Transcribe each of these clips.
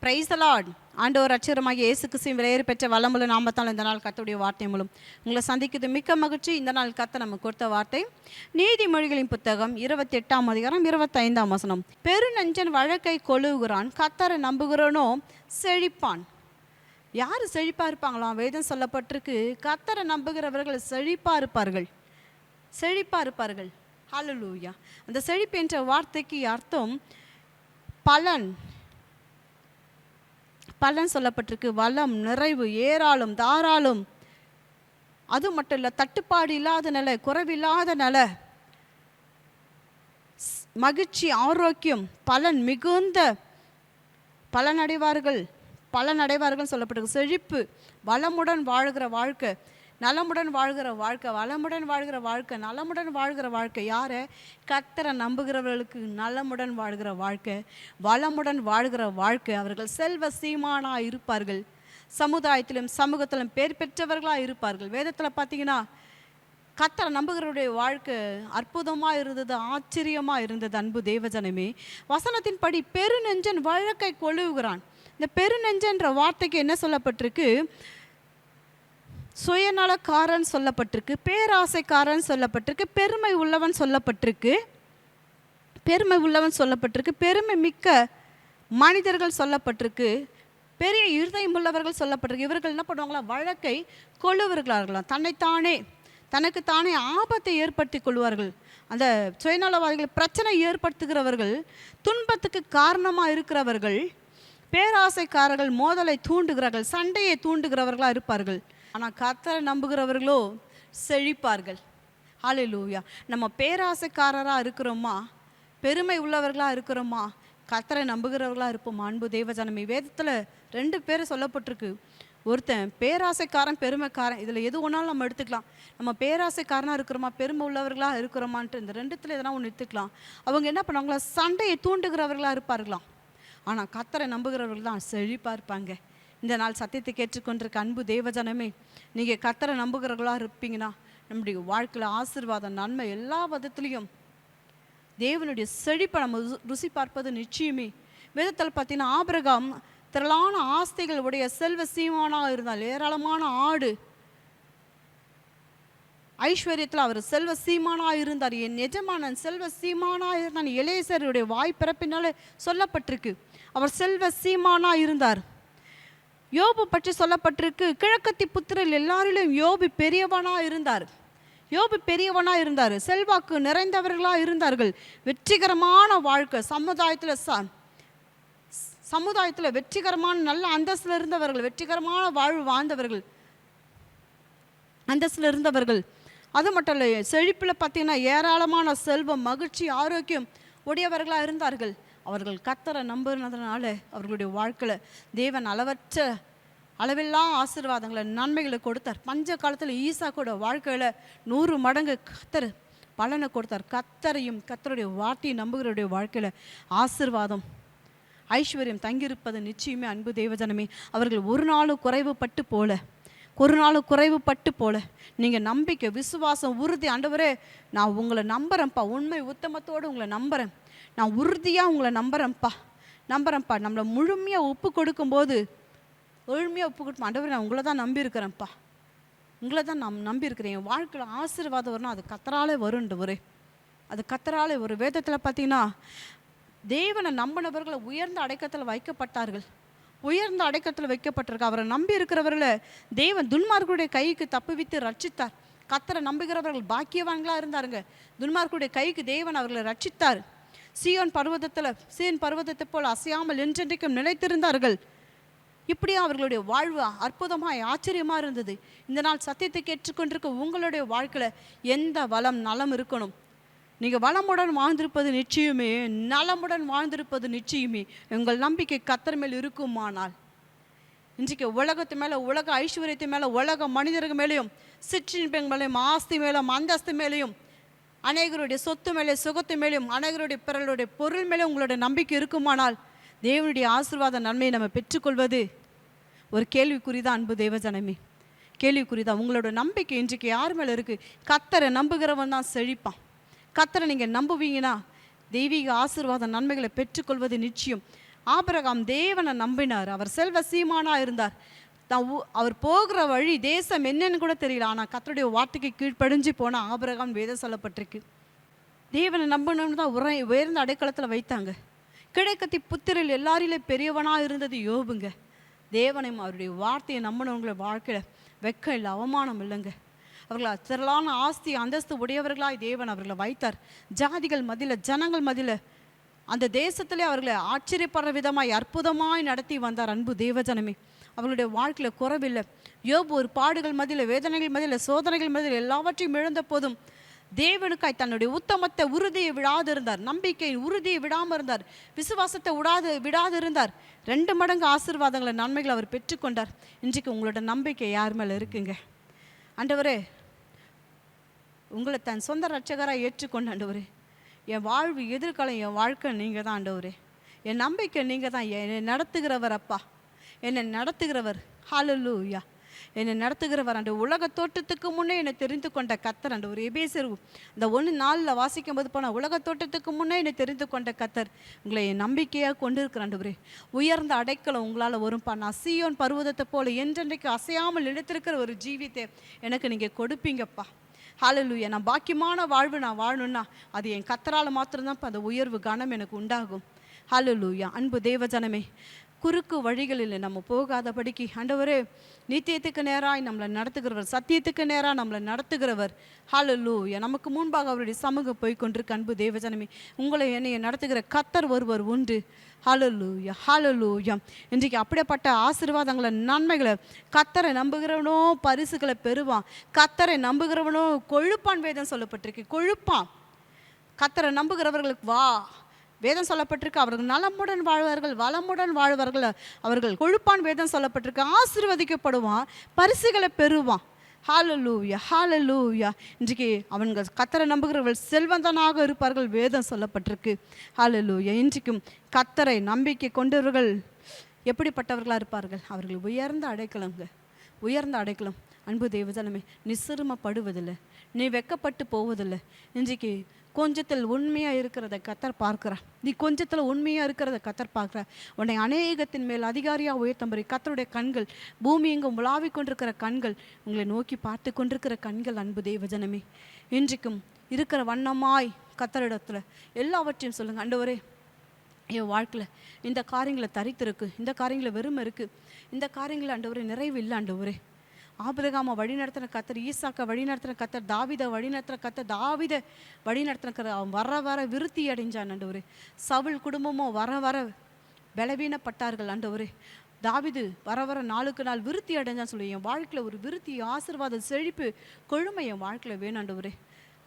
Praise the Lord. ஆண்டவர் ரட்சகருமாகிய இயேசு கிறிஸ்துவின் விலையேற பெற்ற வல்லமுள்ள நாமத்தால் இந்த நாள் கர்த்தருடைய வார்த்தை மூலம் உங்களை சந்திக்கிறது மிக்க மகிழ்ச்சி. இந்த நாள் கர்த்தர் நமக்கு கொடுத்த வார்த்தை நீதிமொழிகளின் புத்தகம் 28ஆம் அதிகாரம் 25ஆம் வசனம். பெருநெஞ்சன் வழக்கை கொழுவுகிறான், கர்த்தரை நம்புகிறவனோ செழிப்பான். யார் செழிப்பாக இருப்பாங்களாம்? வேதம் சொல்லப்பட்டிருக்கு, கர்த்தரை நம்புகிறவர்கள் செழிப்பாக இருப்பார்கள், செழிப்பாக இருப்பார்கள். ஹல்லேலூயா. அந்த செழிப்பு என்ற வார்த்தைக்கு அர்த்தம் பலன். பலன் சொல்லப்பட்டிருக்கு. வளம், நிறைவு, ஏராளம், தாராளம். அது மட்டும் இல்லை, தட்டுப்பாடு இல்லாத நிலை, குறைவில்லாத நிலை, மகிழ்ச்சி, ஆரோக்கியம், பலன் மிகுந்த பலனடைவார்கள், பலனடைவார்கள் சொல்லப்பட்டிருக்கு. செழிப்பு, வளமுடன் வாழ்கிற வாழ்க்கை, நலமுடன் வாழ்கிற வாழ்க்கை, வளமுடன் வாழ்கிற வாழ்க்கை, நலமுடன் வாழ்கிற வாழ்க்கை. யாரை? கர்த்தரை நம்புகிறவர்களுக்கு நலமுடன் வாழ்கிற வாழ்க்கை, வளமுடன் வாழ்கிற வாழ்க்கை. அவர்கள் செல்வ சீமானாக இருப்பார்கள், சமுதாயத்திலும் சமூகத்திலும் பேர் பெற்றவர்களாக இருப்பார்கள். வேதத்தில் பார்த்தீங்கன்னா கர்த்தரை நம்புகிறவருடைய வாழ்க்கை அற்புதமாக இருந்தது, ஆச்சரியமாக இருந்தது. அன்பு தேவஜனமே, வசனத்தின்படி பெருநெஞ்சன் வழக்கை கொழுவுகிறான். இந்த பெருநெஞ்சன்ற வார்த்தைக்கு என்ன சொல்லப்பட்டிருக்கு? சுயநலக்காரன் சொல்லப்பட்டிருக்கு, பேராசைக்காரன் சொல்லப்பட்டிருக்கு, பெருமை உள்ளவன் சொல்லப்பட்டிருக்கு, பெருமை உள்ளவன் சொல்லப்பட்டிருக்கு, பெருமை மிக்க மனிதர்கள் சொல்லப்பட்டிருக்கு, பெரிய இருதயம் உள்ளவர்கள் சொல்லப்பட்டிருக்கு. இவர்கள் என்ன பண்ணுவாங்களா? வழக்கை கொள்ளுவர்களாகலாம், தன்னைத்தானே தனக்குத்தானே ஆபத்தை ஏற்படுத்தி கொள்வார்கள். அந்த சுயநலவாதிகள், பிரச்சனை ஏற்படுத்துகிறவர்கள், துன்பத்துக்கு காரணமாக இருக்கிறவர்கள், பேராசைக்காரர்கள், மோதலை தூண்டுகிறார்கள், சண்டையை தூண்டுகிறவர்களாக இருப்பார்கள். ஆனால் கர்த்தரை நம்புகிறவர்களோ செழிப்பார்கள். ஹல்லேலூயா. நம்ம பேராசைக்காரராக இருக்கிறோமா, பெருமை உள்ளவர்களாக இருக்கிறோமா, கர்த்தரை நம்புகிறவர்களாக இருப்போமா? அன்பு தேவஜனமே, வேதத்தில் 2 பேர் சொல்லப்பட்டிருக்கு. ஒருத்தன் பேராசைக்காரன், பெருமைக்காரன். இதில் எது ஒன்றாலும் நம்ம எடுத்துக்கலாம். நம்ம பேராசைக்காரனாக இருக்கிறோமா, பெருமை உள்ளவர்களாக இருக்கிறோமான்ட்டு இந்த 2த்தில் எதனா ஒன்று எடுத்துக்கலாம். அவங்க என்ன பண்ணுவாங்களா? சண்டையை தூண்டுகிறவர்களாக இருப்பார்களாம். ஆனால் கர்த்தரை நம்புகிறவர்கள் தான் செழிப்பாக இருப்பாங்க. இந்த நாள் சத்தியத்தை கேட்டுக்கொண்டிருக்க அன்பு தேவஜனமே, நீங்கள் கர்த்தரை நம்புகிறவர்களாக இருப்பீங்கன்னா நம்முடைய வாழ்க்கையில் ஆசீர்வாதம், நன்மை, எல்லா விதத்துலேயும் தேவனுடைய செழிப்பை நம்ம ருசி பார்ப்பது நிச்சயமே. வேதத்தில் பார்த்தீங்கன்னா ஆபிரகாம் திரளான ஆஸ்திகள் உடைய செல்வ சீமானாக இருந்தால், ஏராளமான ஆடு ஐஸ்வர்யத்தில் அவர் செல்வ சீமானாக இருந்தார். என் எஜமானன் செல்வ சீமானாக இருந்தான். எலேசருடைய வாய் பிறப்பினால சொல்லப்பட்டிருக்கு, அவர் செல்வ சீமானாக இருந்தார். யோபு பற்றி சொல்லப்பட்டிருக்கு, கிழக்கத்தி புத்திரர் எல்லாரிலும் யோபு பெரியவனாக இருந்தார், யோபு பெரியவனாக இருந்தார், செல்வாக்கு நிறைந்தவர்களாக இருந்தார்கள். வெற்றிகரமான வாழ்க்கை, சமுதாயத்தில் வெற்றிகரமான நல்ல அந்தஸ்தில் இருந்தவர்கள், வெற்றிகரமான வாழ்வு வாழ்ந்தவர்கள், அந்தஸ்தில் இருந்தவர்கள். அது மட்டும் இல்லை, செழிப்பில் பார்த்தீங்கன்னா ஏராளமான செல்வம், மகிழ்ச்சி, ஆரோக்கியம் உடையவர்களாக இருந்தார்கள். அவர்கள் கர்த்தரை நம்புனதுனால அவர்களுடைய வாழ்க்கையில் தேவன் அளவில்லா ஆசீர்வாதங்களை, நன்மைகளை கொடுத்தார். பஞ்ச காலத்தில் ஈசா கூட வாழ்க்கையில் 100 மடங்கு கர்த்தர் பலனை கொடுத்தார். கர்த்தரையும் கர்த்தருடைய வார்த்தையை நம்புகிறவருடைய வாழ்க்கையில் ஆசீர்வாதம், ஐஸ்வர்யம் தங்கியிருப்பது நிச்சயமே. அன்பு தேவஜனமே, அவர்கள் ஒரு நாளும் குறைவுபட்டு போல நீங்கள் நம்பிக்கை, விசுவாசம், உறுதி, ஆண்டவரே நான் உங்களை நம்புகிறேன்ப்பா, உண்மை உத்தமத்தோடு உங்களை நம்புகிறேன், நான் உறுதியாக உங்களை நம்புகிறேன்ப்பா, நம்மளை முழுமையாக ஒப்பு கொடுக்கும்போது, முழுமையாக ஒப்பு கொடுப்போம். ஆண்டவரே நான் உங்களை தான் நம்பியிருக்கிறேன்ப்பா, உங்களை தான் நான் நம்பியிருக்கிறேன், என் வாழ்க்கையில் ஆசீர்வாதம் வரணும், அது கர்த்தராலே வருண்டவரே, அது கர்த்தராலே ஒரு. வேதத்தில் பார்த்தீங்கன்னா தேவனை நம்பினவர்களை உயர்ந்த அடைக்கத்தில் வைக்கப்பட்டார்கள், உயர்ந்த அடைக்கத்தில் வைக்கப்பட்டிருக்கு. அவரை நம்பி இருக்கிறவர்களை தேவன் துன்மார்க்குடைய கைக்கு தப்புவித்து ரட்சித்தார். கர்த்தரை நம்புகிறவர்கள் பாக்கியவான்களாக இருந்தாருங்க. துன்மார்க்குடைய கைக்கு தேவன் அவர்களை ரட்சித்தார். சீயோன் பர்வதத்தை போல் அசையாமல் என்றென்றைக்கும் நிலைத்திருந்தார்கள். இப்படியே அவர்களுடைய வாழ்வு அற்புதமாக ஆச்சரியமாக இருந்தது. இந்த நாள் சத்தியத்தை கேட்டுக்கொண்டிருக்க உங்களுடைய வாழ்க்கையில் எந்த வளம், நலம் இருக்கணும்? நீங்கள் வளமுடன் வாழ்ந்திருப்பது நிச்சயமே, நலமுடன் வாழ்ந்திருப்பது நிச்சயமே. உங்கள் நம்பிக்கை கர்த்தர் மேல் இருக்குமானால், இன்றைக்கு உலகத்து மேலே, உலக ஐஸ்வர்யத்து மேலே, உலக மனிதர்கள் மேலேயும், சிற்றின்பங்கள் மேலேயும், ஆஸ்தி மேலேயும், அந்தஸ்து மேலேயும், அநேகருடைய சொத்து மேலே, சுகத்து மேலேயும், அநேகருடைய பிறருடைய பொருள் மேலே உங்களுடைய நம்பிக்கை இருக்குமானால் தேவனுடைய ஆசீர்வாத நன்மையை நம்ம பெற்றுக்கொள்வது ஒரு கேள்விக்குறிதான். அன்பு தேவஜனமே, கேள்விக்குறிதான். உங்களோட நம்பிக்கை இன்றைக்கு யார் மேலே இருக்குது? கர்த்தரை நம்புகிறவன் தான் செழிப்பான். கர்த்தரை நீங்கள் நம்புவீங்கன்னா தெய்வீக ஆசீர்வாத நன்மைகளை பெற்றுக்கொள்வது நிச்சயம். ஆபிரகாம் தேவனை நம்பினார். அவர் செல்வ சீமானா இருந்தார். அவர் போகிற வழி தேசம் என்னன்னு கூட தெரியல. ஆனால் கர்த்தருடைய வார்த்தைக்கு கீழ்ப்படிஞ்சு போன ஆபிரகாம் வேதம் சொல்லப்பட்டிருக்கு. தேவனை நம்பணும்னு தான் உயர்ந்த அடைக்கலத்தில் வைத்தாங்க. கிடைக்கத்தி புத்திரில் எல்லாரிலே பெரியவனாக இருந்தது யோபுங்க. தேவனையும் அவருடைய வார்த்தையை நம்பினவங்கள வாழ்க்கையில் வெக்கம் இல்லை, அவமானம் இல்லைங்க. அவர்களை திரளான ஆஸ்தி அந்தஸ்து உடையவர்களாய் தேவன் அவர்களை வைத்தார். ஜாதிகள் மத்தியில், ஜனங்கள் மத்தியில், அந்த தேசத்திலே அவர்களை ஆச்சரியப்படுற விதமாய் அற்புதமாய் நடத்தி வந்தார். அன்பு தேவஜனமே, அவர்களுடைய வாழ்க்கையில் குறைவில்லை. யோபு ஒரு பாடுகள் மத்தியில், வேதனைகள் மத்தியில், சோதனைகள் மத்தியில் எல்லாவற்றையும் இழந்த போதும் தேவனுக்காய் தன்னுடைய உத்தமத்தை உறுதியை விடாது இருந்தார். நம்பிக்கை உறுதியை விடாமல் இருந்தார். விசுவாசத்தை விடாது இருந்தார். 2 மடங்கு ஆசீர்வாதங்களை, நன்மைகளை அவர் பெற்றுக்கொண்டார். இன்றைக்கு உங்களோட நம்பிக்கை யார் மேலே இருக்குங்க? ஆண்டவரே, உங்களை தன் சொந்த ரட்சகராக ஏற்றுக்கொண்ட ஆண்டவரே, என் வாழ்வு எதிர்காலம், என் வாழ்க்கை நீங்கள் தான் ஆண்டவரே. என் நம்பிக்கை நீங்கள் தான். என்னை நடத்துகிறவர் அப்பா, என்னை நடத்துகிறவர். ஹல்லேலூயா. என்னை நடத்துகிறவர் அந்த உலக தோட்டத்துக்கு முன்னே என்னை தெரிந்து கொண்ட கர்த்தர். அந்த ஒரு எபேசியர் இந்த 1:4 வாசிக்கும் போது போனால், உலக தோட்டத்துக்கு முன்னே என்னை தெரிந்து கொண்ட கர்த்தர் உங்களை என் நம்பிக்கையாக கொண்டு இருக்கிறாண்டவரே. உயர்ந்த அடைக்கலம் உங்களால் வரும்பா. நான் சீயோன் பர்வதத்தை போல என்றென்றைக்கு அசையாமல் நினைத்திருக்கிற ஒரு ஜீவித்தை எனக்கு நீங்கள் கொடுப்பீங்கப்பா. ஹல்லேலூயா. நான் பாக்கியமான வாழ்வு நான் வாழணுன்னா அது என் கர்த்தரால் மாத்திரம்தான் அந்த உயர்வு கனம் எனக்கு உண்டாகும். ஹல்லேலூயா. அன்பு தேவஜனமே, குறுக்கு வழிகளில் நம்ம போகாதபடிக்கு ஆண்டவரே நித்தியத்துக்கு நேராய் நம்மளை நடத்துகிறவர், சத்தியத்துக்கு நேராக நம்மளை நடத்துகிறவர். ஹல்லேலூயா. நமக்கு முன்பாக அவருடைய சமூகம் போய் கொண்டிருக்கு. அன்பு தேவஜனமே, உங்களை என்னைய நடத்துகிற கர்த்தர் ஒருவர் உண்டு. ஹல்லேலூயா, ஹல்லேலூயா. இன்றைக்கு அப்படிப்பட்ட ஆசீர்வாதங்களை, நன்மைகளை, கர்த்தரை நம்புகிறவனோ பரிசுகளை பெறுவான், கர்த்தரை நம்புகிறவனோ கொழுப்பான். வேதம் சொல்லப்பட்டிருக்கு, கொழுப்பான். கர்த்தரை நம்புகிறவர்களுக்கு வா வேதம் சொல்லப்பட்டிருக்கு, அவர்கள் நலமுடன் வாழ்வார்கள், வளமுடன் வாழ்வார்கள், அவர்கள் கொழுப்பான். வேதம் சொல்லப்பட்டிருக்கு, ஆசீர்வதிக்கப்படுவான், பரிசுகளை பெறுவான். ஹல்லேலூயா, ஹல்லேலூயா. இன்றைக்கு அவங்கள் கர்த்தரை நம்புகிறவர்கள் செல்வந்தனாக இருப்பார்கள். வேதம் சொல்லப்பட்டிருக்கு. ஹல்லேலூயா. இன்றைக்கும் கர்த்தரை நம்பிக்கை கொண்டவர்கள் எப்படிப்பட்டவர்களாக இருப்பார்கள்? அவர்கள் உயர்ந்த அடைக்கலங்க, உயர்ந்த அடைக்கலம். அன்பு தேவஜனமே, நீ சிறுமப்படுவதில்லை, நீ வெக்கப்பட்டு போவதில்லை. இன்றைக்கு கொஞ்சத்தில் உண்மையாக இருக்கிறத கர்த்தர் பார்க்கிறார். நீ கொஞ்சத்தில் உண்மையாக இருக்கிறத கர்த்தர் பார்க்கிறார். உன்னை அநேகத்தின் மேல் அதிகாரியாக உயர்த்தம்படி கர்த்தருடைய கண்கள், பூமி எங்கும் உலாவிக் கொண்டிருக்கிற கண்கள், உங்களை நோக்கி பார்த்து கொண்டிருக்கிற கண்கள். அன்பு தேவஜனமே, இன்றைக்கும் இருக்கிற வண்ணமாய் கர்த்தரிடத்தில் எல்லாவற்றையும் சொல்லுங்கள். ஆண்டவரே, என் வாழ்க்கையில் இந்த காரியங்களை தரித்திருக்கு, இந்த காரியங்களை வெறுமை இருக்குது, இந்த காரியங்களை ஆண்டவரே நிறைவு இல்லை. ஆண்டவரே, ஆபிரகாமை வழி நடத்தின கர்த்தர், ஈசாக்கை வழி நடத்தின கர்த்தர், தாவீதை வழி நடத்தின கர்த்தர், தாவீதை வழி நடத்தின கர்த்தர், அவன் வர வர விருத்தி அடைஞ்சான். ஆண்டவரே, சவுல் குடும்பமோ வர வர பலவீனப்பட்டார்கள். ஆண்டவரே, தாவீது வர வர நாளுக்கு நாள் விருத்தி அடைஞ்சான்னு சொல்லி என் வாழ்க்கையில் ஒரு விருத்தி, ஆசீர்வாதம், செழிப்பு, கொழுமை என் வாழ்க்கையில் வேணும். ஆண்டவரே,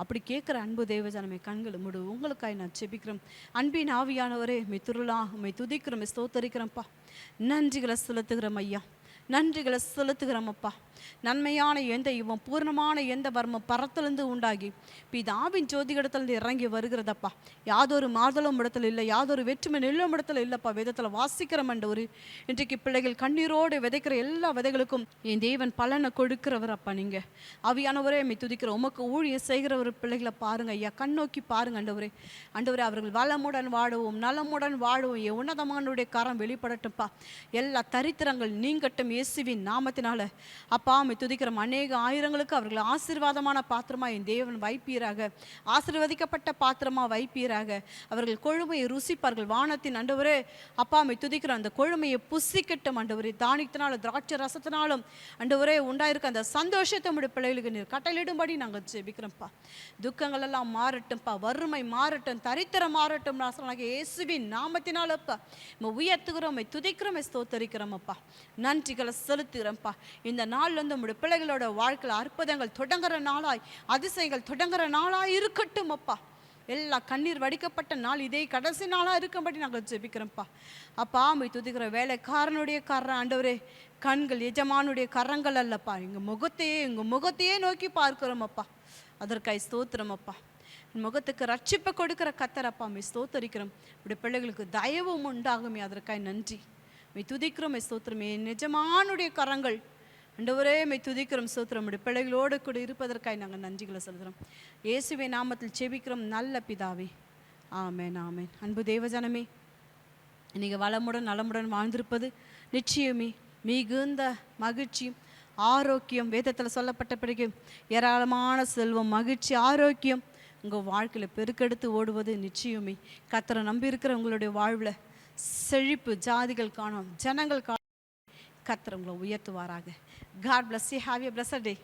அப்படி கேட்குற அன்பு தேவஜனமே, கண்களை மூடு. உங்களுக்காய் நான் செபிக்கிறோம். அன்பின் ஆவியானவரே, மெய் துதிக்கிறோம், ஸ்தோத்தரிக்கிறோம்ப்பா. நன்றிகளை செலுத்துகிறோம் ஐயா, நன்றிகளை செலுத்துகிறோம் அப்பா. நன்மையான எந்த இவன் பூர்ணமான எந்த வர்மம் பரத்திலிருந்து உண்டாகி பிதாவின் ஜோதிகடத்திலிருந்து இறங்கி வருகிறதப்பா. யாதொரு மாறுதலும் இடத்துல இல்லை, யாதொரு வெற்றுமை நெல்லும் இடத்துல இல்லைப்பா. வேதத்தில் வாசிக்கிறோம் ஒரு இன்றைக்கு பிள்ளைகள் கண்ணீரோடு விதைக்கிற எல்லா விதைகளுக்கும் என் தேவன் பலனை கொடுக்கிறவர் அப்பா. நீங்கள் ஆவியானவரே மெய் துதிக்கிற உமக்கு ஊழியம் செய்கிற ஒரு பிள்ளைகளை பாருங்க ஐயா, கண்ணோக்கி பாருங்க. ஆண்டவரே, ஆண்டவரே, அவர்கள் வளமுடன் வாழுவோம், நலமுடன் வாழுவோம். என் உன்னதமானுடைய கரம் வெளிப்படட்டும்ப்பா. எல்லா தரித்திரங்கள் நீங்கட்டும் இயேசுவின் நாமத்தினால அப்பா. மெய் துதிக்கிறோம். அநேக ஆயிரங்களுக்கு அவர்கள் ஆசீர்வாதமான பாத்திரமா என் தேவன் வைப்பீராக, ஆசீர்வதிக்கப்பட்ட பாத்திரமா வைப்பீராக. அவர்கள் கொழுமையை ருசிப்பார்கள். வானத்தின் ஆண்டவரே அப்பா மெய் துதிக்கிறோம், அந்த கொழுமையை புசிக்கட்டும் ஆண்டவரே. தானியத்தினாலும் திராட்சை ரசத்தினாலும் ஆண்டவரே உண்டாயிருக்க அந்த சந்தோஷத்தை உடைய பிள்ளைகளுக்கு நீர் கட்டளையிடும்படி நாங்கள் ஜெபிக்கிறோம்ப்பா. துக்கங்கள் எல்லாம் மாறட்டும்ப்பா, வறுமை மாறட்டும், தரித்திரம் மாறட்டும். இயேசுவின் நாமத்தினாலப்பா உயர்த்துகிறோம், துதிக்கிறோம், ஸ்தோத்தரிக்கிறோம் அப்பா. நன்றிகளை செலுத்துகிறோம்ப்பா. இந்த நாள்ல இருந்து உங்களுடைய பிள்ளைகளோட வாழ்க்கையில் அற்புதங்கள் தொடங்குற நாளாய், அதிசயங்கள் தொடங்குற நாளாய் இருக்கட்டும் அப்பா. எல்லா கண்ணீர் வடிக்கப்பட்ட நாள் இதே கடைசி நாளாக இருக்கும்படி நாங்கள் ஜெபிக்கிறோம்ப்பா. அப்பா மெய் துதிக்கிற வேலைக்காரனுடைய கரம் ஆண்டவரே, கண்கள் எஜமானுடைய கரங்கள் அல்லப்பா. எங்கள் முகத்தையே நோக்கி பார்க்கிறோம் அப்பா. அதற்காய் ஸ்தோத்திரம் அப்பா. முகத்துக்கு ரட்சிப்பை கொடுக்கிற கர்த்தரப்பா மெய் ஸ்தோத்தரிக்கிறோம். இப்படி பிள்ளைகளுக்கு தயவும் உண்டாகுமே, அதற்காய் நன்றி. மெய் துதிக்கிறோம், மெய் ஸ்தோத்திரமே. எஜமானுடைய கரங்கள் ஆண்டவரே மெய் துதிக்கிறோம், ஸ்தோத்திரம். பிள்ளைகளோடு கூட இருப்பதற்காக நாங்கள் நன்றிகளை செலுத்துகிறோம். இயேசுவின் நாமத்தில் செபிக்கிறோம் நல்ல பிதாவே, ஆமென், ஆமென். அன்பு தேவஜனமே, நீங்கள் வளமுடன் நலமுடன் வாழ்ந்திருப்பது நிச்சயமே மிகுந்த மகிழ்ச்சியும் ஆரோக்கியம். வேதத்தில் சொல்லப்பட்ட பிறகு ஏராளமான செல்வம், மகிழ்ச்சி, ஆரோக்கியம் உங்கள் வாழ்க்கையில் பெருக்கெடுத்து ஓடுவது நிச்சயமே. கர்த்தரை நம்பி இருக்கிற உங்களுடைய வாழ்வில் செழிப்பு, ஜாதிகள் காணும், ஜனங்கள் காணும். கர்த்தர் உங்களை உயர்த்துவாராக. God bless you. Have a blessed day.